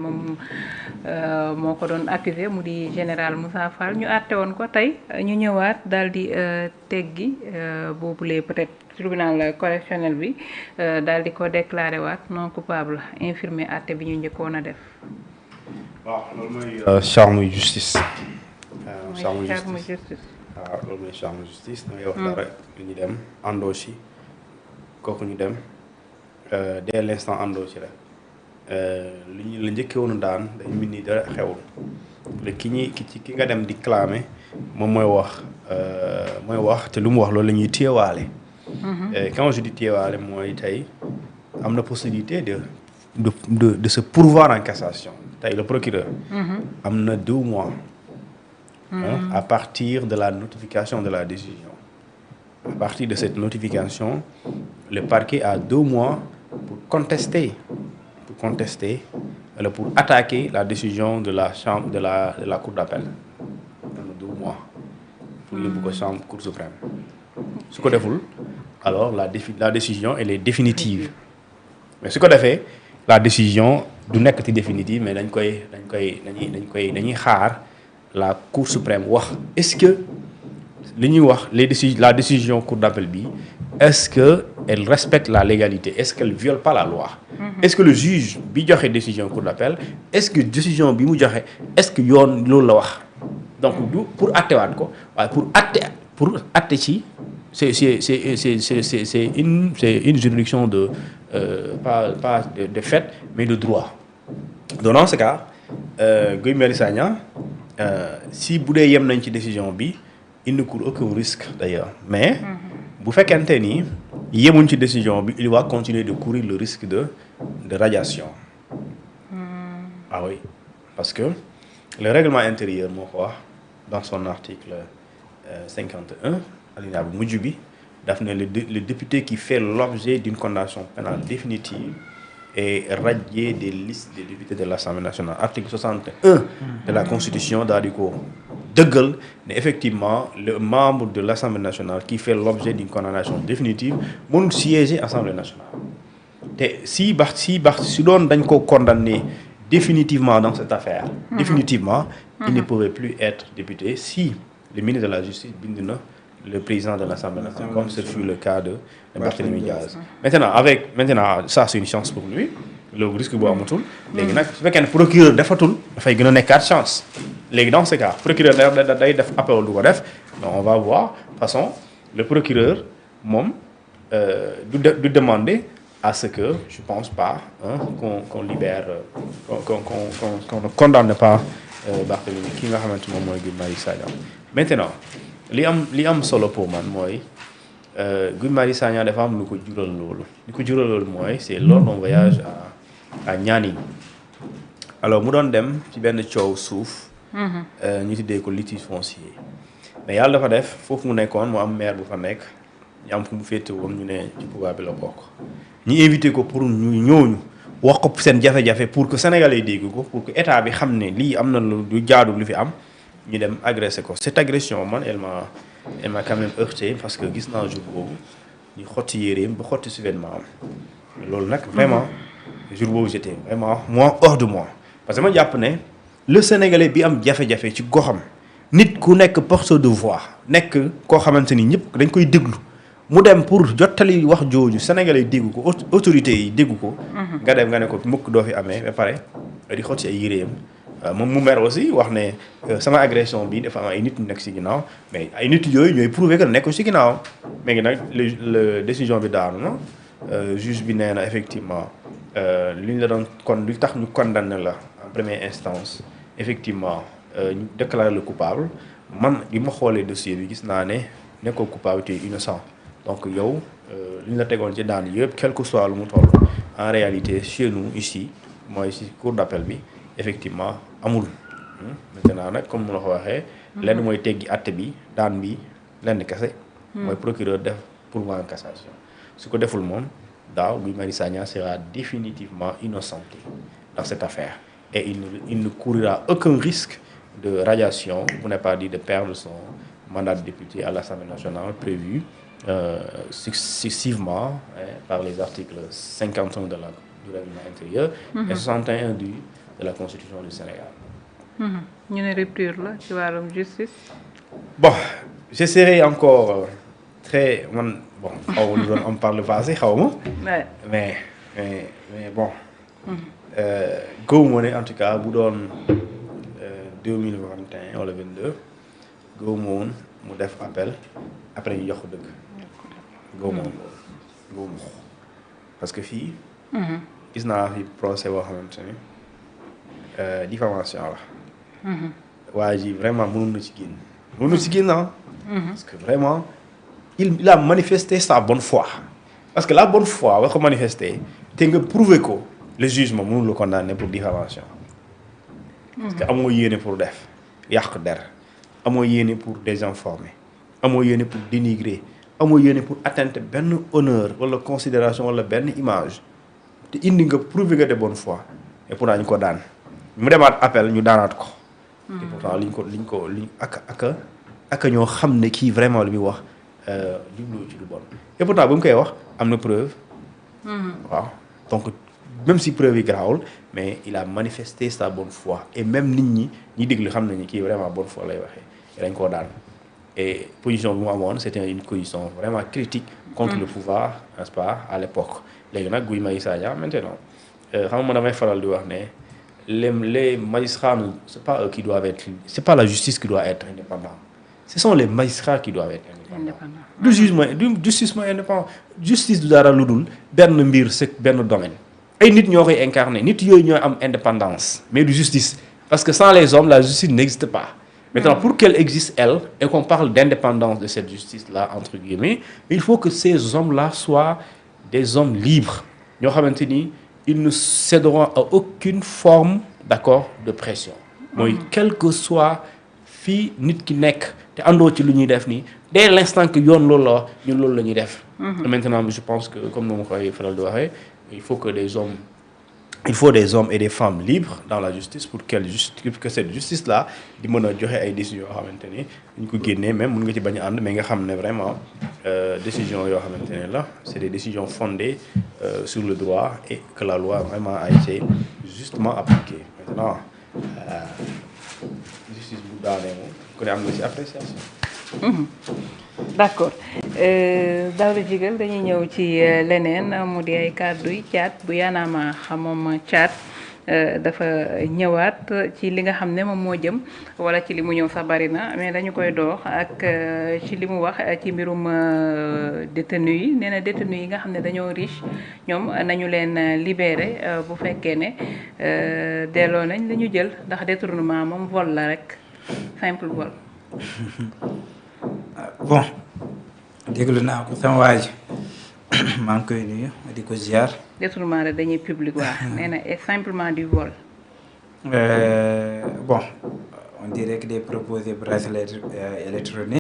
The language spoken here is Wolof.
moom moo ko doon accusé mu di général Moussa Fall ñu àtte woon ko tey ñu ñëwaat daal di teggi boobule peut-être tribunal correctionnel bi daal di ko déclaré waat non coupable infirmé àtte bi ñu njëkkoon a def. waaw loolu mooy charme justice. charme justice waaw loolu mooy charme justice da ngay wax dara ñu dem àndoo ci kooku ñu dem dès l'instant àndoo ci rek. li ñu la njëkkee woon daan dañ mel ni dara xewul le ki nga dem di clamer moom mooy wax te lu mu wax loolu la ñuy téyewaale. Quand je dis téyewaale mooy tey am na possibilité de se pourvoir en cassation tey le procureur. am na 2 mois. À partir de la notification de la décision. À partir de cette notification le parquet a 2 mois pour contester pour attaquer la décision de la chambre de la cour d'appel. am na 2 mois pour yóbbu ko chambre cour suprême su ko deful alors la décision elle est définitive mais su ko defee la décision du nekk ci définitive mais dañuy xaar la cour suprême wax est-ce que li ñuy wax la décision cour d'appel bi est-ce que elle respecte la légalité est-ce qu'elle viole pas la loi. Est-ce que le juge bi joxe décision cour d'appel est-ce que décision bi mu joxe est-ce que yoon loolu la wax donc du pour attewaat ko waaye pour atte ci c'est une juridiction de pas de fait mais de droit. Donc dans ce cas Guy Marius Sagna si bu dee yem nañ ci décision bi il ne court aucun risque d'ailleurs mais bu fekkente ni yemuñ ci décision bi il va continuer de courir le risque de radiation. Ah oui parce que le règlement intérieur moo ko wax dans son article 51 alinéa bu mujj bi daf ne le député qui fait l'objet d'une condamnation pénale définitive est radié des listes des députés de l'Assemblée nationale. Article 61 de la Constitution daal di ko dëggal ne effectivement le membre de l'Assemblée nationale qui fait l'objet d'une condamnation définitive mënul siéger Assemblée nationale. te si doon dañ ko condamné définitivement dans cette affaire. Définitivement il ne pourrait plus être député si le ministre de la Justice bind na le président de l'Assemblée nationale comme ce fut le cas de Barthélémy Diaz. Maintenant ça c'est une chance pour lui le risque bu amatul. léegi nag su fekkee ne procureur defatul dafay gën a nekkaat chance. léegi dans ce cas procureur day def appel du ko def donc on va voir de toute façon le procureur moom du demander à ce que je pense pas qu'on libère qu'on ne condamne pas Barthélémy ki nga xamante moom mooy Guy Marius Sagna. Maintenant li am solo pour man mooy Guy Marius Sagna dafa am lu ko jural loolu mooy c'est lors d'un voyage à Niani alors mu doon dem ci benn coow suuf. ñu tuddee ko litige foncier mais yàlla dafa def foofu mu nekkoon mu am maire bu fa nekk ñu am fu mu féete woon ñu ne ci pouvoir bi la bokk ñu invité ko pour ñu ñooñu wax ko seen jafe-jafe pour que sénégalais dégg ko pour que état bi xam ne lii am na lu jaadu lu fi am ñu dem agressé ko. Cette agression man elle m'a quand même heurté parce que gis naa jour boobu ñu xotti yéreem ba xotti survêtement am loolu nag vraiment jour boobu j'étais vraiment moi hors de moi parce que ma jàpp ne le sénégalais bi am jafe-jafe ci goxam nit ku nekk porteur de voix nekk koo xamante ni ñëpp dañ koy déglu mu dem pour jottali wax jooju sénégalais dégg ko autorités yi dégg ko. nga dem nga ne ko mukk doo fi amee ba pare di xotti ay yéreem moom mu mer aussi wax ne sama agression bi dafa am ay nit ñu nekk ci ginnaaw mais ay nit yooyu ñooy prouver que nekk ci ginnaaw mais ngi nag le décision bi daanu na juge bi nee na effectivement li ñu la doon kon li tax ñu condamné la en première instance effectivement ñu déclaré le coupable man bi ma xoolee dossier bi gis naa ne nekkoo coupable tu es innocent donc yow li ñu la tegoon ci daan yëpp quel que soit lu mu toll en réalité chez nous ici mooy ci cour d'appel bi effectivement amul. Maintenant nag comme mu la ko waxee. lenn mooy teggi àtte bi daan bi lenn kese. mooy procureur def pourvoi en cassation su ko deful moom daaw Guy Marius Sagna sera définitivement innocenté dans cette affaire et il ne courira aucun risque de radiation pour ne pas dire de perdre son mandat de député à l'Assemblée nationale prévu successivement par les articles 51 du règlement intérieur et 61 du de la Constitution du Sénégal. ñu ne rupture la ci wàllum justice. Bon, je serai encore très bon xaw ma lu doon am par le passé xaw ma. mais bon. gëwuma ne en tout cas bu doon 2021 wala 22 gëwuma woon mu def appel après ñu jox ko dëgg. gëwuma woon gëwuma ko parce que fii. gis naa fi procès boo xamante ni diffamation la. waa ji vraiment mënul na ci génn. mënul ci génn parce que vraiment il a manifesté sa bonne foi. parce que la bonne foi war ko manifester te nga prouver ko le jugement mënul la condamner pour diffamation. parce que amoo yéene pour def yàq der amoo yéene pour désinformer amoo yéene pour dénigrer amoo yéene pour atteindre benn honneur wala considération wala benn image te indi nga prouver nga de bonne foi et pourtant ñu ko daan mu demaat appel ñu daanaat ko. te pourtant liñ ak ñoo xam ne kii vraiment lu muy wax jublu ci lu bon et pourtant bu mu koy wax am na preuve. waaw donc même si preuve yi garaawul mais il a manifesté sa bonne foi et même nit ñi déglu xam nañu kii vraiment bonne foi lay waxee dañ koo daan et position bi mu amoon c'était une position vraiment critique contre le pouvoir n'est-ce pas à l'époque léegi nag Guy Marius Sagna maintenant xam nga damay faral di wax ne les magistrats c'est pas eux qui doivent être, c'est pas la justice qui doit être indépendante, ce sont les magistrats qui doivent être indépendants. Du jugement, du justice mooy indépendant justice du dara lu dul benn mbir c'est benn domaine ay nit ñoo koy incarner nit yooyu ñooy am indépendance mais du justice parce que sans les hommes la justice n'existe pas. Maintenant pour qu'elle existe elle et qu'on parle d'indépendance de cette justice là entre guillemets il faut que ces hommes là soient des hommes libres ñoo xamante ni ils ne céderont à aucune forme d'accord de pression mooy quel que soit fii nit ki nekk te àndoo ci lu ñuy def nii dès l'instant que yoon loolu la wax ñun loolu la ñuy def. Maintenant je pense que comme ni ma koy faral di waxee il faut des hommes et des femmes libres dans la justice pour que cette justice là di mën a joxe ay décisions yoo xamante ni ñu ko génnee même mun nga ci bañ a ànd mais nga xam ne vraiment décisions yoo xamante ne la c'est des décisions fondées sur le droit et que la loi vraiment a été justement appliquée. Maintenant justice bu daanee moom ku ne am nga ci appréciation. D'accord Daouda Djigal dañuy ñëw ci leneen mu di ay kàddu yi Thiat bu yaanaama xamoom Thiat dafa ñëwaat ci li nga xam ne moom moo jëm wala ci li mu ñëw sax bari na mais dañu koy doox ak ci li mu wax ci mbirum détenu yi nee na détenu yi nga xam ne dañoo riche ñoom nañu leen libéré bu fekkee ne delloo nañ la ñu jël ndax détournement moom vol la rek simple vol. Bon déglu naa ko sama waa ji maa ngi koy nuyu di ko ziar. détournement de deniers publics waa nee na est simplement du vol. Bon on dirait que des proposés bracelets électroniques.